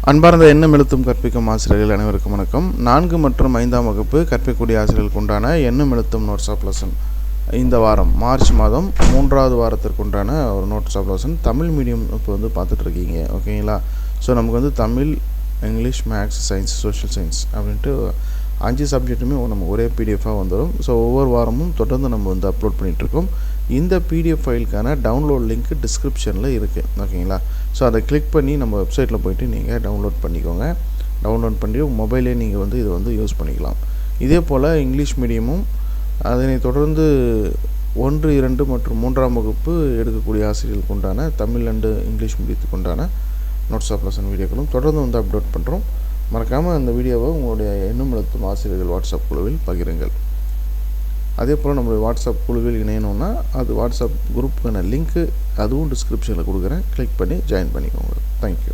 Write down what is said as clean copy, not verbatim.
அன்பார்ந்த எண்ணும் எழுத்தும் கற்பிக்கும் ஆசிரியர்கள் அனைவருக்கும் வணக்கம். 4 மற்றும் 5ஆம் வகுப்பு கற்பிக்கக்கூடிய ஆசிரியர்களுக்கு உண்டான எண்ணும் எழுத்தும் நோட்ஸ் ஆஃப் லெசன் இந்த வாரம் மார்ச் மாதம் 3வது வாரத்திற்குண்டான ஒரு notes of lesson Tamil medium இப்போ வந்து பார்த்துட்ருக்கீங்க. ஓகேங்களா? ஸோ நமக்கு வந்து Tamil, English, maths, science, social science அப்படின்ட்டு 5 சப்ஜெக்ட்டுமே நம்ம ஒரே பிடிஎஃபாக வந்துடும். ஸோ ஒவ்வொரு வாரமும் தொடர்ந்து நம்ம வந்து அப்லோட் பண்ணிகிட்ருக்கோம். இந்த பிடிஎஃப் ஃபைலுக்கான டவுன்லோட் லிங்க் டிஸ்கிரிப்ஷனில் இருக்குது. ஓகேங்களா? ஸோ அதை கிளிக் பண்ணி நம்ம வெப்சைட்டில் போய்ட்டு நீங்கள் டவுன்லோட் பண்ணிக்கோங்க. டவுன்லோட் பண்ணி மொபைலே நீங்கள் வந்து இதை வந்து யூஸ் பண்ணிக்கலாம். இதே போல் இங்கிலீஷ் மீடியமும் அதனை தொடர்ந்து 1, 2 மற்றும் 3ஆம் வகுப்பு எடுக்கக்கூடிய ஆசிரியர்களுக்கு உண்டான தமிழ் அண்டு இங்கிலீஷ் மீடியத்துக்கு உண்டான நோட்ஸ் ஆஃப் லெசன் வீடியோக்களும் தொடர்ந்து வந்து அப்லோட் பண்ணுறோம். மறக்காமல் அந்த வீடியோவை உங்களுடைய எண்ணும் எழுத்தும் ஆசிரியர்கள் வாட்ஸ்அப் குழுவில் பகிருங்கள். அதே போல் நம்மளுடைய வாட்ஸ்அப் குழுவில் இணையணுன்னா அது வாட்ஸ்அப் குரூப்புக்கான லிங்க்கு அதுவும் டிஸ்கிரிப்ஷனில் கொடுக்குறேன். கிளிக் பண்ணி ஜாயின் பண்ணிக்கோங்க. தேங்க்யூ.